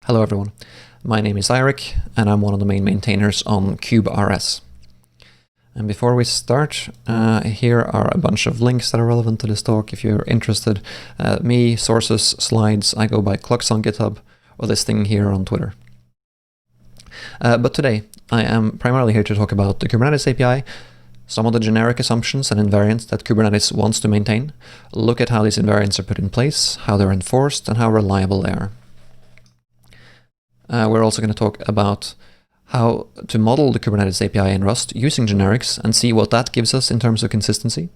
Hello everyone, my name is Eirik and I'm one of the main maintainers on KubeRS. And before we start, here are a bunch of links that are relevant to this talk if you're interested. Me, sources, slides, I go by Clux on GitHub, or this thing here on Twitter. But today, I am primarily here to talk about the Kubernetes API, some of the generic assumptions and invariants that Kubernetes wants to maintain, look at how these invariants are put in place, how they're enforced, and how reliable they are. We're also going to talk about how to model the Kubernetes API in Rust using generics and see what that gives us in terms of consistency.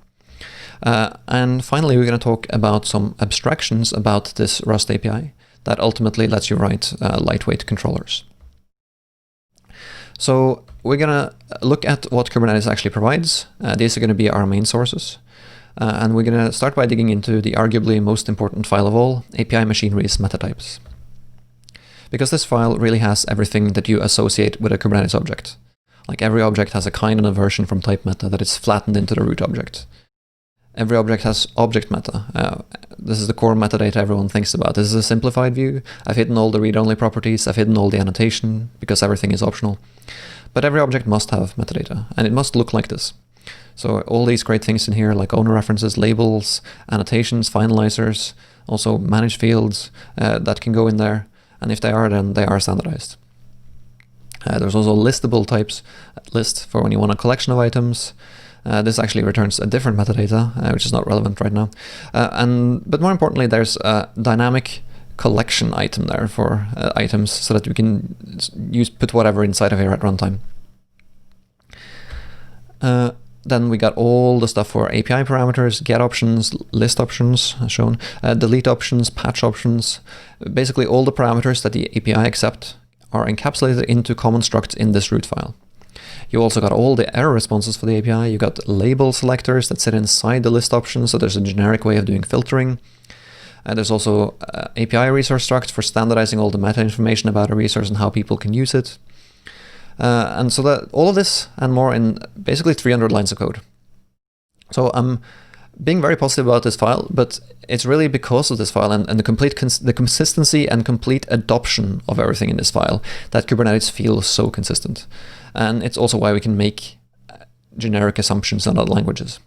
And finally, we're going to talk about some abstractions about this Rust API that ultimately lets you write lightweight controllers. So we're going to look at what Kubernetes actually provides. These are going to be our main sources. And we're going to start by digging into the arguably most important file of all, API machinery's metatypes. Because this file really has everything that you associate with a Kubernetes object. Like every object has a kind and a version from type meta that is flattened into the root object. Every object has object meta. This is the core metadata everyone thinks about. This is a simplified view. I've hidden all the read-only properties. I've hidden all the annotation because everything is optional. But every object must have metadata, and it must look like this. So all these great things in here, like owner references, labels, annotations, finalizers, also manage fields that can go in there. And if they are, then they are standardized. There's also listable types list for when you want a collection of items. This actually returns a different metadata, which is not relevant right now. But more importantly, there's a dynamic collection item there for items so that we can put whatever inside of here at runtime. Then we got all the stuff for API parameters, get options, list options shown, delete options, patch options. Basically all the parameters that the API accepts are encapsulated into common structs in this root file. You also got all the error responses for the API. You got label selectors that sit inside the list options, so there's a generic way of doing filtering. There's also API resource structs for standardizing all the meta information about a resource and how people can use it. And so that all of this and more in basically 300 lines of code. So I'm being very positive about this file, but it's really because of this file and the consistency and complete adoption of everything in this file that Kubernetes feels so consistent. And it's also why we can make generic assumptions in other languages.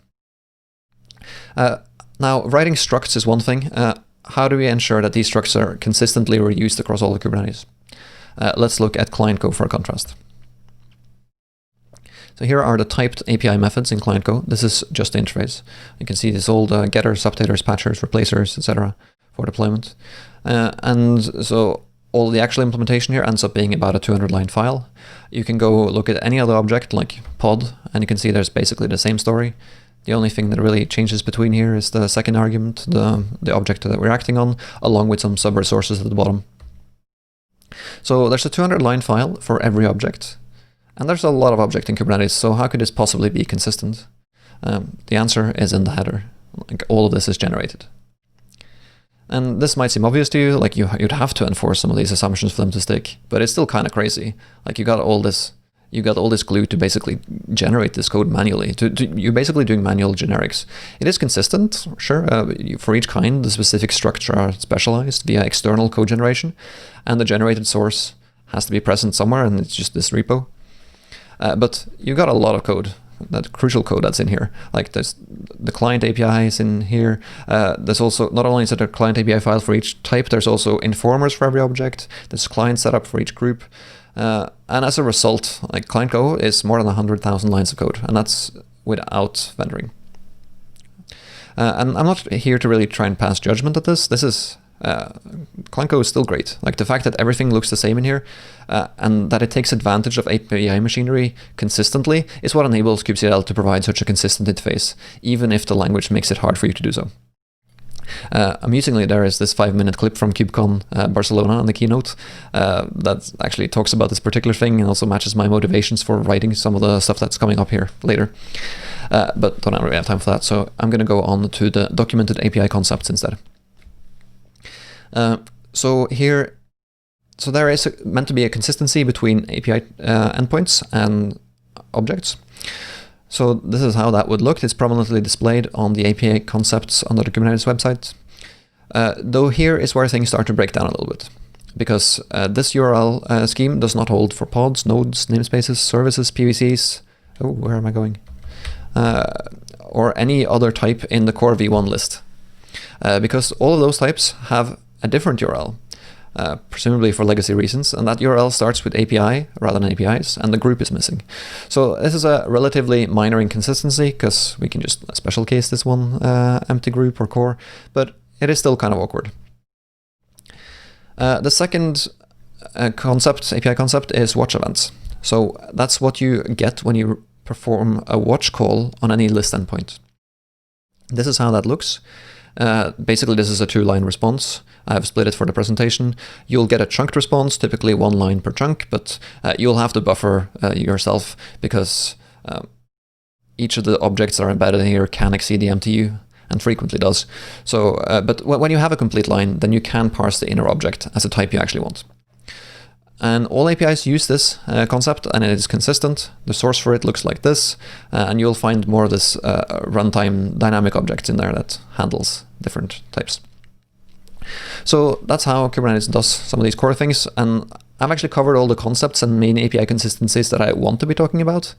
Now, writing structs is one thing. How do we ensure that these structs are consistently reused across all the Kubernetes? Let's look at client code for a contrast. So here are the typed API methods in client code. This is just the interface. You can see this all the getters, updaters, patchers, replacers, etc. for deployment. And so all the actual implementation here ends up being about a 200-line file. You can go look at any other object like pod, and you can see there's basically the same story. The only thing that really changes between here is the second argument, the object that we're acting on, along with some sub-resources at the bottom. So there's a 200-line file for every object. And there's a lot of objects in Kubernetes, so how could this possibly be consistent? The answer is in the header. Like all of this is generated. And this might seem obvious to you, like you'd have to enforce some of these assumptions for them to stick, but it's still kind of crazy. Like you got all this glue to basically generate this code manually. You're basically doing manual generics. It is consistent, sure. For each kind, the specific structure are specialized via external code generation, and the generated source has to be present somewhere, and it's just this repo. But you got a lot of code, that crucial code that's in here. Like there's the client API is in here. There's also, not only is it a client API file for each type, there's also informers for every object. There's client setup for each group. And as a result, like client code is more than 100,000 lines of code, and that's without vendoring. And I'm not here to really try and pass judgment at this. This is client code is still great. Like the fact that everything looks the same in here and that it takes advantage of API machinery consistently is what enables kubectl to provide such a consistent interface, even if the language makes it hard for you to do so. Amusingly, there is this 5-minute clip from KubeCon Barcelona in the keynote that actually talks about this particular thing and also matches my motivations for writing some of the stuff that's coming up here later. But don't really have time for that, so I'm going to go on to the documented API concepts instead. So there is meant to be a consistency between API endpoints and objects. So this is how that would look. It's prominently displayed on the API concepts on the Kubernetes website. Though here is where things start to break down a little bit. because this URL scheme does not hold for pods, nodes, namespaces, services, PVCs. Oh, where am I going? Or any other type in the core v1 list. Because all of those types have a different URL, presumably for legacy reasons, and that URL starts with API rather than APIs, and the group is missing. So this is a relatively minor inconsistency, because we can just special case this one empty group or core, but it is still kind of awkward. The second API concept is watch events. So that's what you get when you perform a watch call on any list endpoint. This is how that looks. Basically, this is a 2-line response. I have split it for the presentation. You'll get a chunked response, typically 1 line per chunk, but you'll have to buffer yourself, because each of the objects that are embedded in here can exceed the MTU, and frequently does. So, but when you have a complete line, then you can parse the inner object as a type you actually want. And all APIs use this concept, and it is consistent. The source for it looks like this, and you'll find more of this runtime dynamic objects in there that handles different types. So that's how Kubernetes does some of these core things, and I've actually covered all the concepts and main API consistencies that I want to be talking about.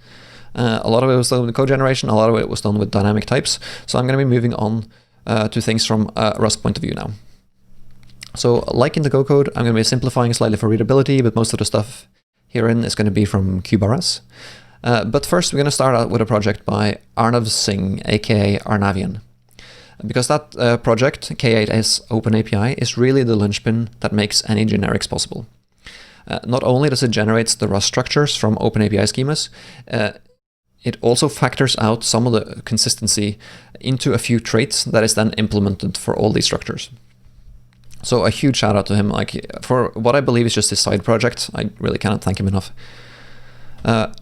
A lot of it was done with code generation, a lot of it was done with dynamic types, so I'm going to be moving on to things from a Rust point of view now. So like in the Go code, I'm going to be simplifying slightly for readability, but most of the stuff herein is going to be from Kubernetes. But first, we're going to start out with a project by Arnav Singh, aka Arnavian. Because that project, K8s OpenAPI, is really the linchpin that makes any generics possible. Not only does it generate the Rust structures from OpenAPI schemas, it also factors out some of the consistency into a few traits that is then implemented for all these structures. So a huge shout out to him, like for what I believe is just his side project. I really cannot thank him enough.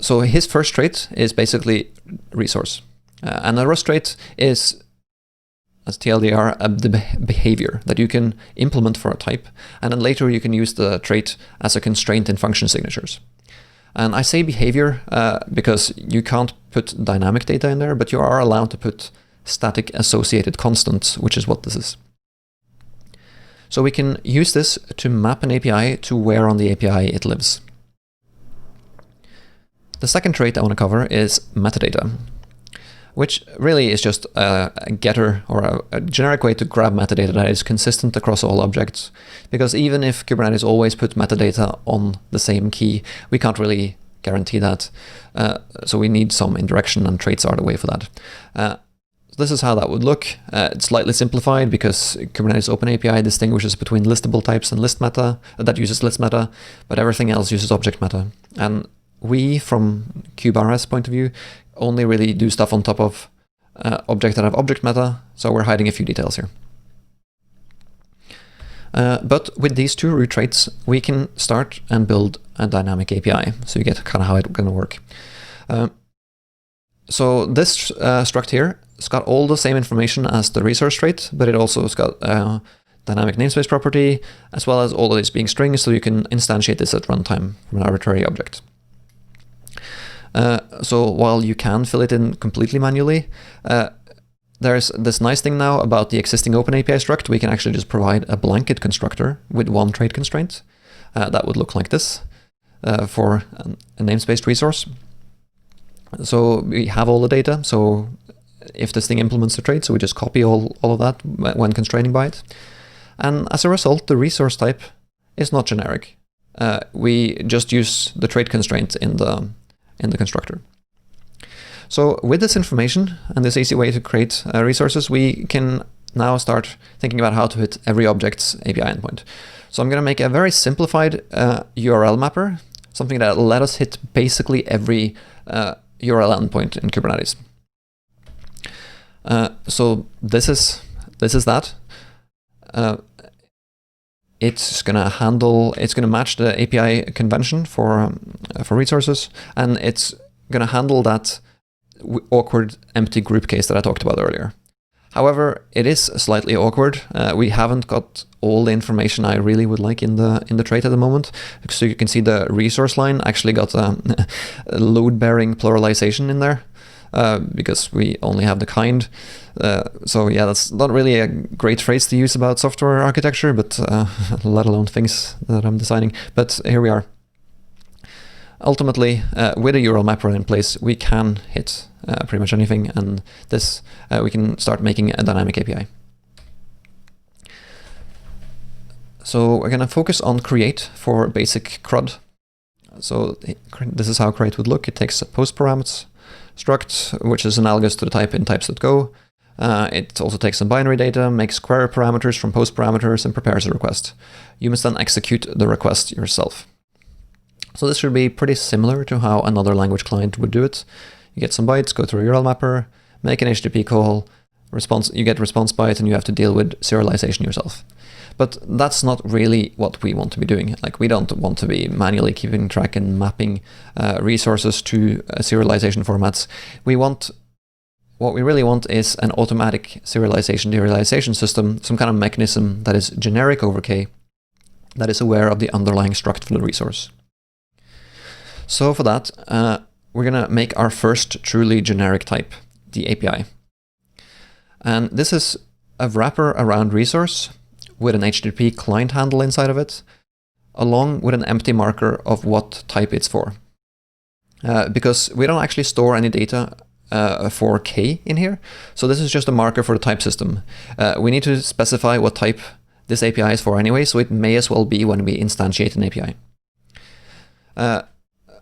So his first trait is basically resource. And a Rust trait is, as TLDR, the behavior that you can implement for a type, and then later you can use the trait as a constraint in function signatures. And I say behavior because you can't put dynamic data in there, but you are allowed to put static associated constants, which is what this is. So we can use this to map an API to where on the API it lives. The second trait I want to cover is metadata, which really is just a getter or a generic way to grab metadata that is consistent across all objects. Because even if Kubernetes always puts metadata on the same key, we can't really guarantee that. So we need some indirection, and traits are the way for that. This is how that would look. It's slightly simplified because Kubernetes OpenAPI distinguishes between listable types and list meta, that uses list meta, but everything else uses object meta. And we, from Kubernetes point of view, only really do stuff on top of objects that have object meta, so we're hiding a few details here. But with these two root traits, we can start and build a dynamic API. So you get kind of how it's going to work. So this struct here, it's got all the same information as the resource trait, but it also has got dynamic namespace property, as well as all of these being strings, so you can instantiate this at runtime from an arbitrary object. So while you can fill it in completely manually, there's this nice thing now about the existing OpenAPI struct. We can actually just provide a blanket constructor with one trait constraint. That would look like this for a namespaced resource. So we have all the data. So if this thing implements the trait, so we just copy all of that when constraining by it. And as a result, the resource type is not generic. We just use the trait constraint in the constructor. So with this information and this easy way to create resources, we can now start thinking about how to hit every object's API endpoint. So I'm going to make a very simplified URL mapper, something that let us hit basically every URL endpoint in Kubernetes. So this is that. It's gonna match the API convention for resources, and it's gonna handle that awkward empty group case that I talked about earlier. However, it is slightly awkward. We haven't got all the information I really would like in the trait at the moment. So you can see the resource line actually got a load-bearing pluralization in there. because we only have the kind. So yeah, that's not really a great phrase to use about software architecture, but let alone things that I'm designing. But here we are. Ultimately, with a URL mapper in place, we can hit pretty much anything, and this we can start making a dynamic API. So we're going to focus on create for basic CRUD. So this is how create would look. It takes a post parameters struct, which is analogous to the type in types.go. It also takes some binary data, makes query parameters from post parameters, and prepares a request. You must then execute the request yourself. So this should be pretty similar to how another language client would do it. You get some bytes, go through a URL mapper, make an HTTP call, you get response byte, and you have to deal with serialization yourself. But that's not really what we want to be doing. Like, we don't want to be manually keeping track and mapping resources to serialization formats. What we really want is an automatic serialization derealization system, some kind of mechanism that is generic over K, that is aware of the underlying struct for the resource. So for that, we're going to make our first truly generic type, the API. And this is a wrapper around resource with an HTTP client handle inside of it, along with an empty marker of what type it's for. Because we don't actually store any data for K in here, so this is just a marker for the type system. We need to specify what type this API is for anyway, so it may as well be when we instantiate an API.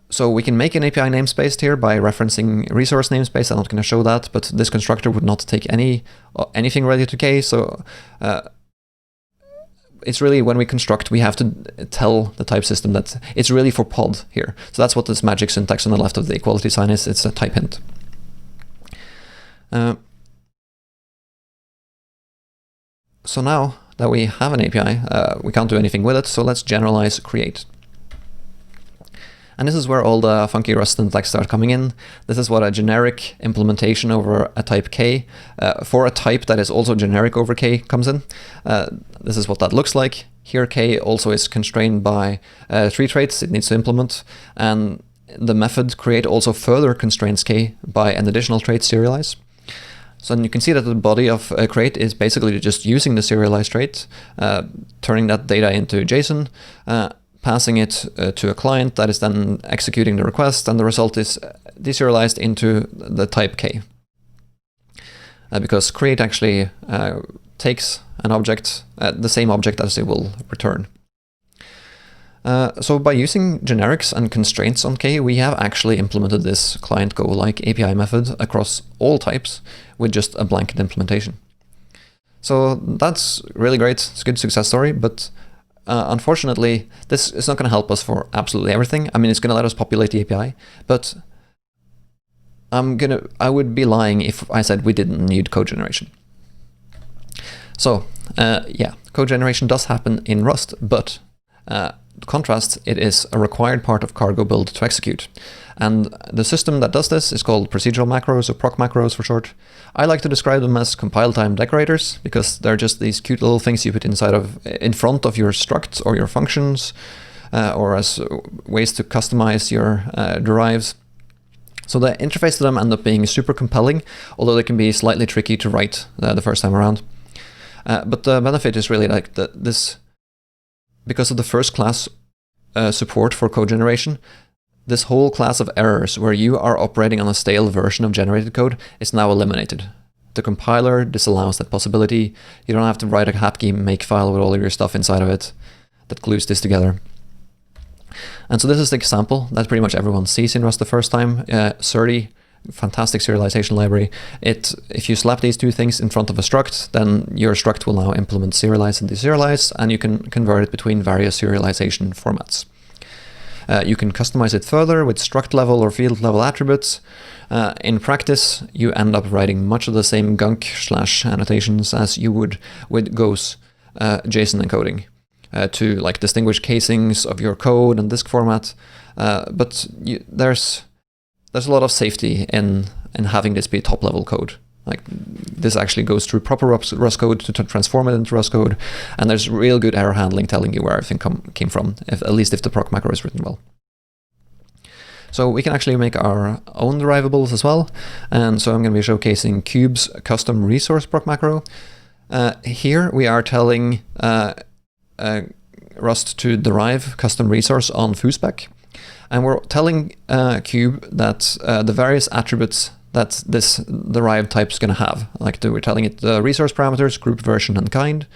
So we can make an API namespace here by referencing resource namespace. I'm not going to show that, but this constructor would not take anything related to K, so it's really when we construct, we have to tell the type system that it's really for pod here. So that's what this magic syntax on the left of the equality sign is. It's a type hint. So now that we have an API, we can't do anything with it, so let's generalize create. And this is where all the funky Rust syntax start coming in. This is what a generic implementation over a type K for a type that is also generic over K comes in. This is what that looks like. Here K also is constrained by 3 traits it needs to implement, and the method create also further constrains K by an additional trait serialize. So then you can see that the body of create is basically just using the serialized trait, turning that data into JSON, passing it to a client that is then executing the request, and the result is deserialized into the type K. Because create actually takes an object, the same object as it will return. So by using generics and constraints on K, we have actually implemented this client Go-like API method across all types with just a blanket implementation. So that's really great. It's a good success story, but unfortunately, this is not going to help us for absolutely everything. I mean, it's going to let us populate the API, but I would be lying if I said we didn't need code generation. So yeah, code generation does happen in Rust, but contrast, it is a required part of cargo build to execute. And the system that does this is called procedural macros, or proc macros for short. I like to describe them as compile time decorators, because they're just these cute little things you put in front of your structs or your functions, or as ways to customize your derives. So the interface to them end up being super compelling, although they can be slightly tricky to write the first time around. But the benefit is really like this, because of the first class support for code generation, this whole class of errors where you are operating on a stale version of generated code is now eliminated. The compiler disallows that possibility. You don't have to write a happy make file with all of your stuff inside of it that glues this together. And so this is the example that pretty much everyone sees in Rust the first time. Serde, fantastic serialization library. If you slap these two things in front of a struct, then your struct will now implement serialize and deserialize, and you can convert it between various serialization formats. You can customize it further with struct level or field level attributes. In practice, you end up writing much of the same gunk / annotations as you would with Go's JSON encoding to like distinguish casings of your code and disk format. But there's a lot of safety in having this be top level code. Like, this actually goes through proper Rust code to transform it into Rust code, and there's real good error handling telling you where everything came from, at least if the proc macro is written well. So we can actually make our own derivables as well. And so I'm going to be showcasing Kube's custom resource proc macro. Here we are telling Rust to derive custom resource on foospec. And we're telling Kube that the various attributes that this derived type is going to have. Like we're telling it the resource parameters, group, version, and kind.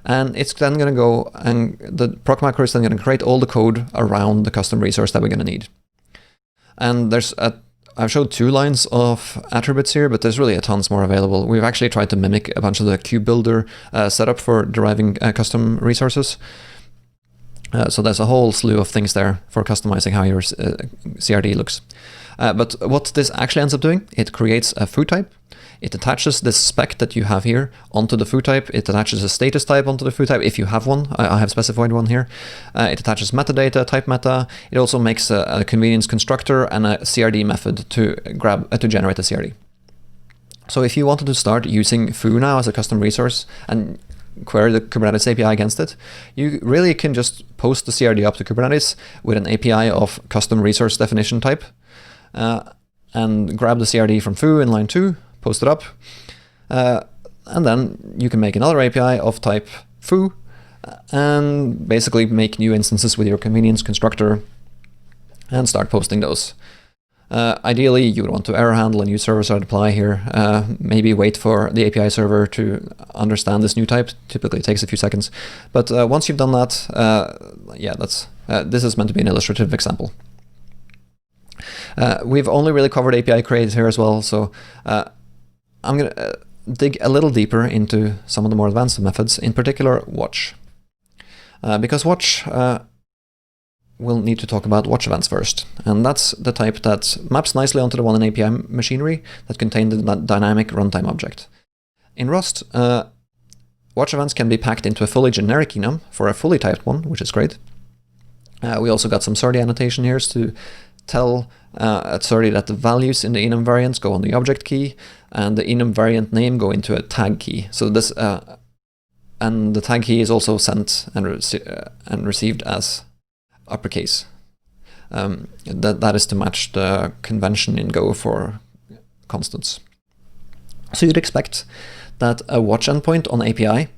And it's then going to go, and the proc macro is then going to create all the code around the custom resource that we're going to need. And I've showed 2 lines of attributes here, but there's really tons more available. We've actually tried to mimic a bunch of the Kube builder setup for deriving custom resources. So there's a whole slew of things there for customizing how your CRD looks. But what this actually ends up doing, it creates a foo type. It attaches this spec that you have here onto the foo type. It attaches a status type onto the foo type if you have one. I have specified one here. It attaches metadata, type meta. It also makes a convenience constructor and a CRD method to generate a CRD. So if you wanted to start using foo now as a custom resource and query the Kubernetes API against it, you really can just post the CRD up to Kubernetes with an API of custom resource definition type and grab the CRD from foo in line 2, post it up, and then you can make another API of type foo and basically make new instances with your convenience constructor and start posting those. Ideally, you would want to error handle a new server-side apply here. Maybe wait for the API server to understand this new type. Typically, it takes a few seconds. But once you've done that, this is meant to be an illustrative example. We've only really covered API create here as well, so I'm going to dig a little deeper into some of the more advanced methods, in particular watch. Because watch, we'll need to talk about watch events first. And that's the type that maps nicely onto the one in API machinery that contain the dynamic runtime object. In Rust, watch events can be packed into a fully generic enum for a fully typed one, which is great. We also got some SERDI annotation here to tell SERDI that the values in the enum variants go on the object key and the enum variant name go into a tag key. So this and the tag key is also sent and received as uppercase. That is to match the convention in Go for constants. So you'd expect that a watch endpoint on API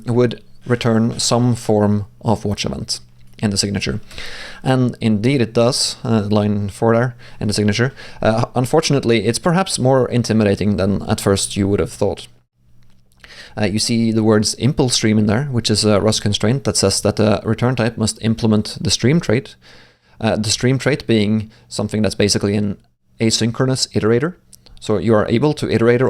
would return some form of watch event in the signature. And indeed it does, line 4 there in the signature. Unfortunately, it's perhaps more intimidating than at first you would have thought. You see the words impl stream in there, which is a Rust constraint that says that the return type must implement the stream trait. The stream trait being something that's basically an asynchronous iterator. So you are able to iterate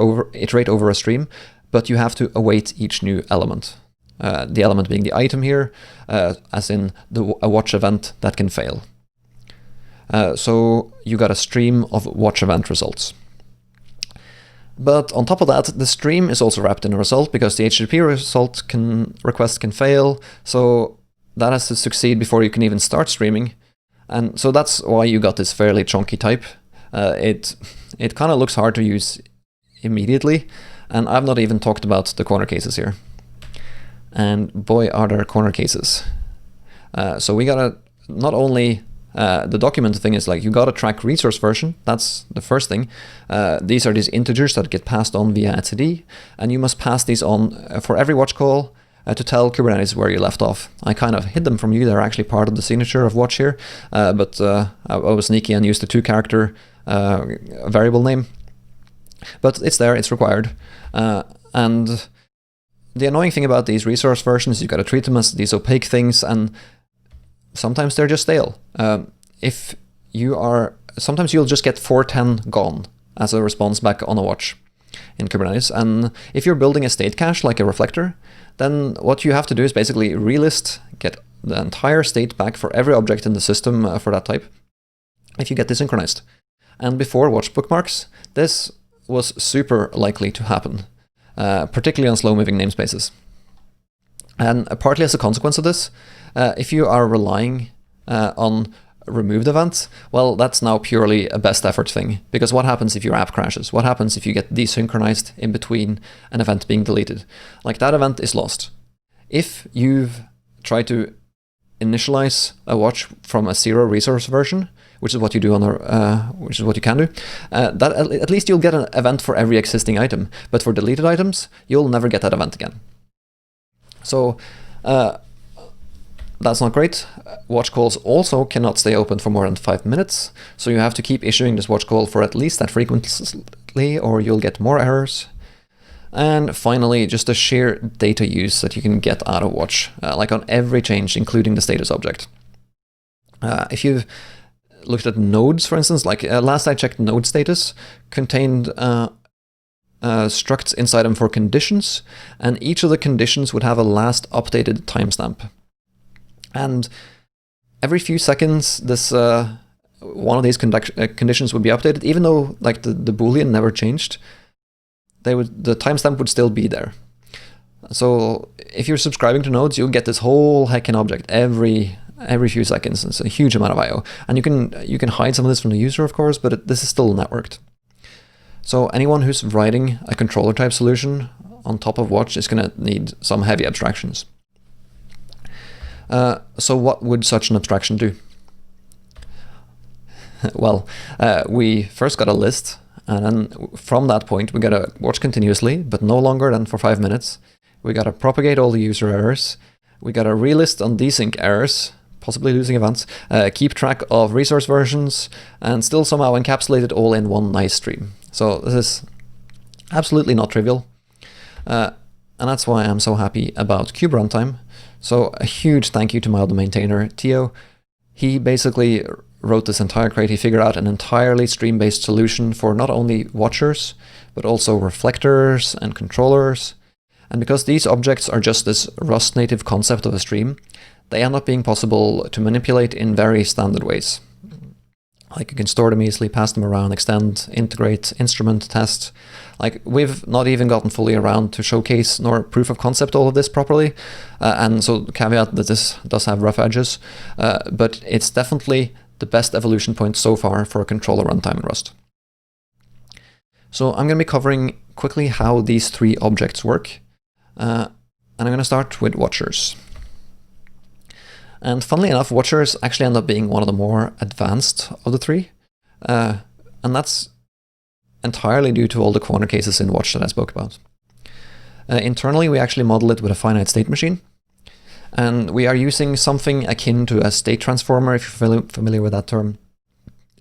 over a stream, but you have to await each new element. The element being the item here, as in a watch event that can fail. So you got a stream of watch event results. But on top of that, the stream is also wrapped in a result because the HTTP request can fail. So that has to succeed before you can even start streaming. And so that's why you got this fairly chunky type. It kind of looks hard to use immediately. And I've not even talked about the corner cases here. And boy, are there corner cases. So we gotta not only the document thing is like you gotta track resource version. That's the first thing. These are these integers that get passed on via etcd, and you must pass these on for every watch call to tell Kubernetes where you left off. I kind of hid them from you. They're actually part of the signature of watch here, but I was sneaky and used the 2-character variable name. But it's there. It's required, and the annoying thing about these resource versions, you've got to treat them as these opaque things, and sometimes they're just stale. Sometimes you'll just get 410 gone as a response back on a watch in Kubernetes. And if you're building a state cache like a reflector, then what you have to do is basically relist, get the entire state back for every object in the system for that type, if you get desynchronized. And before watch bookmarks, this was super likely to happen. Particularly on slow-moving namespaces. And partly as a consequence of this, if you are relying on removed events, well, that's now purely a best effort thing. Because what happens if your app crashes? What happens if you get desynchronized in between an event being deleted? Like, that event is lost. If you've tried to initialize a watch from a 0 resource version which is what you do on which is what you can do, that at least you'll get an event for every existing item. But for deleted items, you'll never get that event again. So that's not great. Watch calls also cannot stay open for more than 5 minutes. So you have to keep issuing this watch call for at least that frequently, or you'll get more errors. And finally, just the sheer data use that you can get out of watch, like on every change, including the status object. If you've looked at nodes, for instance, like last I checked, node status contained structs inside them for conditions, and each of the conditions would have a last updated timestamp. And every few seconds, this one of these conditions would be updated, even though like the Boolean never changed. The timestamp would still be there. So if you're subscribing to nodes, you'll get this whole heckin' object every few seconds. It's a huge amount of I/O, and you can hide some of this from the user, of course, but this is still networked. So anyone who's writing a controller type solution on top of watch is going to need some heavy abstractions. So what would such an abstraction do? Well, we first got a list, and then from that point we gotta watch continuously, but no longer than for 5 minutes. We gotta propagate all the user errors. We gotta relist on desync errors, possibly losing events, keep track of resource versions, and still somehow encapsulate it all in one nice stream. So this is absolutely not trivial. And that's why I'm so happy about kube runtime. So a huge thank you to my other maintainer, Theo. He basically wrote this entire crate. He figured out an entirely stream-based solution for not only watchers, but also reflectors and controllers. And because these objects are just this Rust native concept of a stream, they end up being possible to manipulate in very standard ways. Like you can store them easily, pass them around, extend, integrate, instrument, test. Like we've not even gotten fully around to showcase nor proof of concept all of this properly. And so caveat that this does have rough edges, but it's definitely the best evolution point so far for a controller runtime in Rust. So I'm going to be covering quickly how these three objects work. And I'm going to start with watchers. And funnily enough, watchers actually end up being one of the more advanced of the three. And that's entirely due to all the corner cases in watch that I spoke about. Internally, we actually model it with a finite state machine. And we are using something akin to a state transformer, if you're familiar with that term,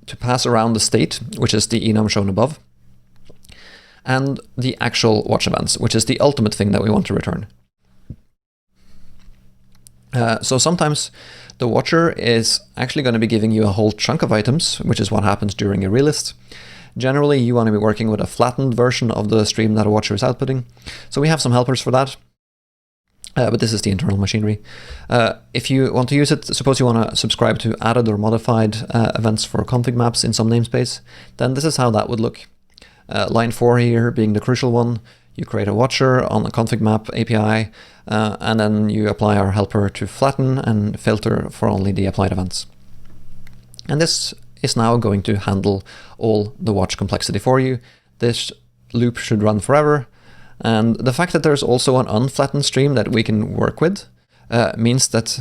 to pass around the state, which is the enum shown above, and the actual watch events, which is the ultimate thing that we want to return. So sometimes the watcher is actually going to be giving you a whole chunk of items, which is what happens during a relist. Generally, you want to be working with a flattened version of the stream that a watcher is outputting. So we have some helpers for that. But this is the internal machinery. If you want to use it, suppose you want to subscribe to added or modified events for config maps in some namespace, then this is how that would look. Line 4 here being the crucial one. You create a watcher on a config map API, and then you apply our helper to flatten and filter for only the applied events. And this is now going to handle all the watch complexity for you. This loop should run forever. And the fact that there's also an unflattened stream that we can work with means that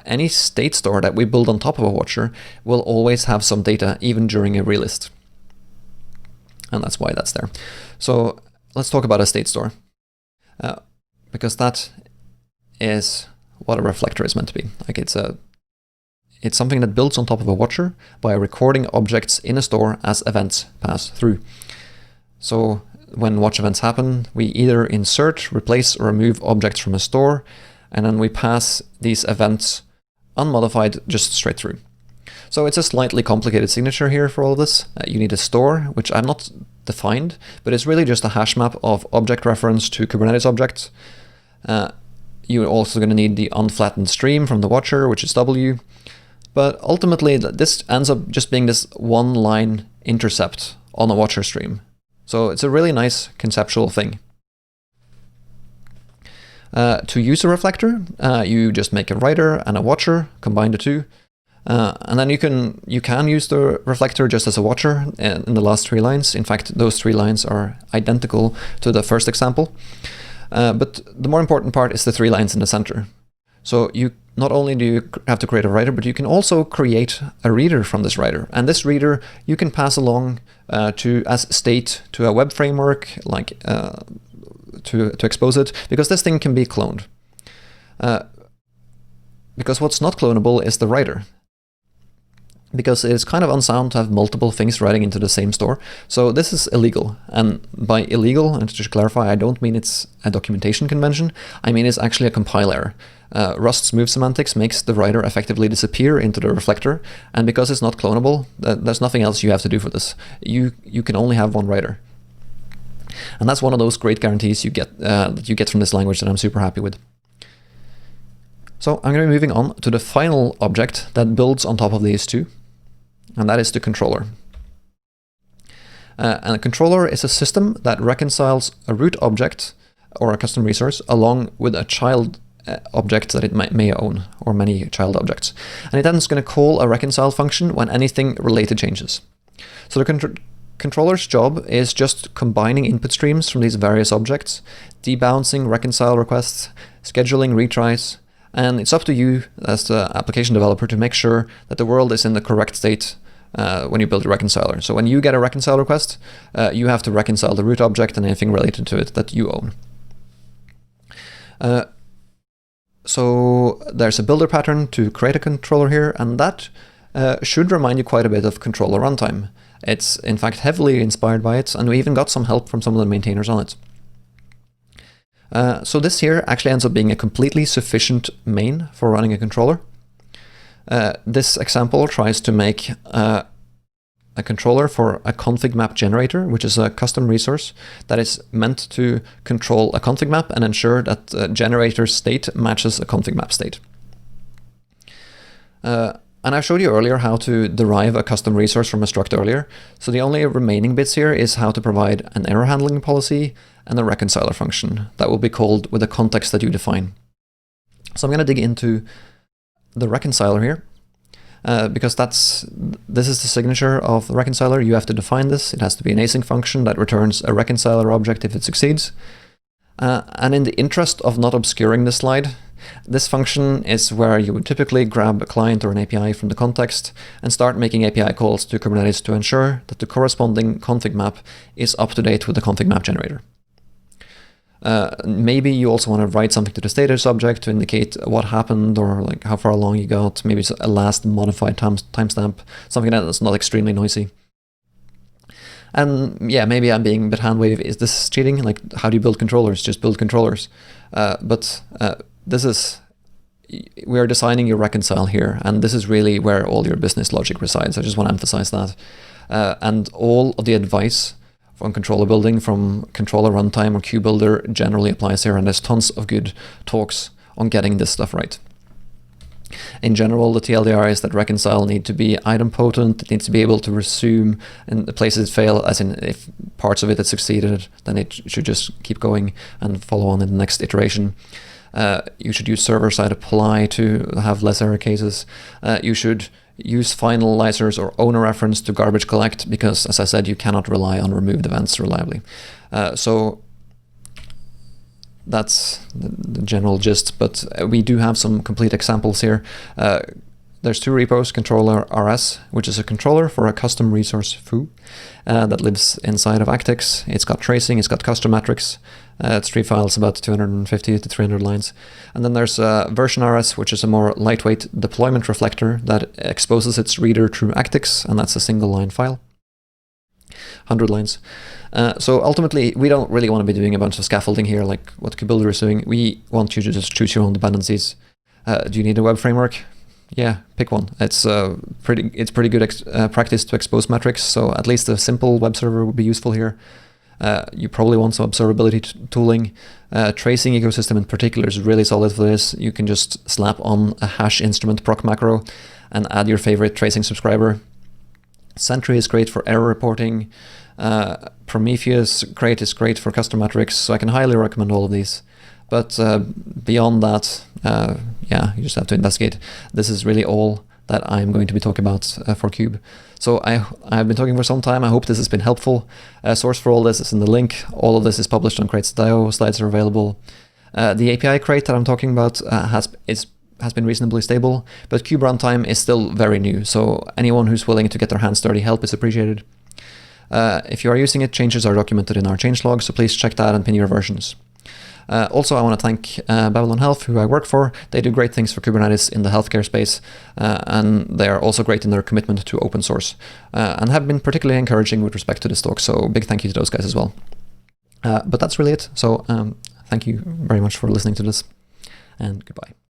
any state store that we build on top of a watcher will always have some data even during a relist. And that's why that's there. So let's talk about a state store, because that is what a reflector is meant to be. Like it's something that builds on top of a watcher by recording objects in a store as events pass through. So when watch events happen, we either insert, replace, or remove objects from a store, and then we pass these events unmodified just straight through. So it's a slightly complicated signature here for all of this. You need a store, which I'm not defined, but it's really just a hash map of object reference to Kubernetes objects. You're also going to need the unflattened stream from the watcher, which is W. But ultimately, this ends up just being this one-line intercept on a watcher stream. So it's a really nice conceptual thing. To use a reflector, you just make a writer and a watcher, combine the two. And then you can use the reflector just as a watcher in the last 3 lines. In fact, those 3 lines are identical to the first example. But the more important part is the 3 lines in the center. So you not only do you have to create a writer, but you can also create a reader from this writer. And this reader you can pass along as state to a web framework, like to expose it, because this thing can be cloned. Because what's not clonable is the writer. Because it's kind of unsound to have multiple things writing into the same store. So this is illegal. And by illegal, and to clarify, I don't mean it's a documentation convention. I mean it's actually a compile error. Rust's move semantics makes the writer effectively disappear into the reflector. And because it's not clonable, there's nothing else you have to do for this. You can only have one writer. And that's one of those great guarantees you get that you get from this language that I'm super happy with. So I'm going to be moving on to the final object that builds on top of these two, and that is the controller. And a controller is a system that reconciles a root object or a custom resource along with a child object that it may own, or many child objects. And it then is going to call a reconcile function when anything related changes. So the controller's job is just combining input streams from these various objects, debouncing reconcile requests, scheduling retries, and it's up to you as the application developer to make sure that the world is in the correct state when you build a reconciler. So when you get a reconcile request, you have to reconcile the root object and anything related to it that you own. So there's a builder pattern to create a controller here, and that should remind you quite a bit of controller runtime. It's in fact heavily inspired by it, and we even got some help from some of the maintainers on it. So this here actually ends up being a completely sufficient main for running a controller. This example tries to make a controller for a config map generator, which is a custom resource that is meant to control a config map and ensure that the generator's state matches a config map state. And I showed you earlier how to derive a custom resource from a struct earlier. So the only remaining bits here is how to provide an error handling policy and a reconciler function that will be called with the context that you define. So I'm going to dig into the reconciler here, because this is the signature of the reconciler. You have to define this. It has to be an async function that returns a reconciler object if it succeeds. And in the interest of not obscuring this slide, this function is where you would typically grab a client or an API from the context and start making API calls to Kubernetes to ensure that the corresponding config map is up to date with the config map generator. Maybe you also want to write something to the status object to indicate what happened or like how far along you got. Maybe it's a last modified timestamp, something that's not extremely noisy. And yeah, maybe I'm being a bit hand-wavy. Is this cheating? Like, how do you build controllers? Just build controllers. But we are designing your reconcile here, and this is really where all your business logic resides. I just want to emphasize that. And all of the advice on controller building from controller runtime or QBuilder generally applies here, and there's tons of good talks on getting this stuff right. In general, the TLDR is that reconcile need to be idempotent. It needs to be able to resume in the places it failed, as in if parts of it had succeeded, then it should just keep going and follow on in the next iteration. You should use server-side apply to have less error cases. You should use finalizers or owner reference to garbage collect, because, as I said, you cannot rely on removed events reliably. So that's the general gist, but we do have some complete examples here. There's two repos, controller RS, which is a controller for a custom resource foo that lives inside of Actix. It's got tracing, it's got custom metrics. It's 3 files, about 250 to 300 lines. And then there's version RS, which is a more lightweight deployment reflector that exposes its reader through Actix, and that's a single line file. 100 lines. So ultimately, we don't really want to be doing a bunch of scaffolding here like what KubeBuilder is doing. We want you to just choose your own dependencies. Do you need a web framework? Yeah, pick one. It's pretty good practice to expose metrics, so at least a simple web server would be useful here. You probably want some observability tooling. Tracing ecosystem in particular is really solid for this. You can just slap on a hash instrument proc macro and add your favorite tracing subscriber. Sentry is great for error reporting. Prometheus is great for custom metrics, so I can highly recommend all of these. But beyond that, yeah, you just have to investigate. This is really all that I'm going to be talking about for Kube. So I've been talking for some time. I hope this has been helpful. Source for all this is in the link. All of this is published on crates.io. Slides are available. The API crate that I'm talking about is has been reasonably stable, but kube runtime is still very new, so anyone who's willing to get their hands dirty help is appreciated. If you are using it, changes are documented in our changelog, so please check that and pin your versions. Also, I want to thank Babylon Health, who I work for. They do great things for Kubernetes in the healthcare space, and they are also great in their commitment to open source, and have been particularly encouraging with respect to this talk, so big thank you to those guys as well. But that's really it, so thank you very much for listening to this, and goodbye.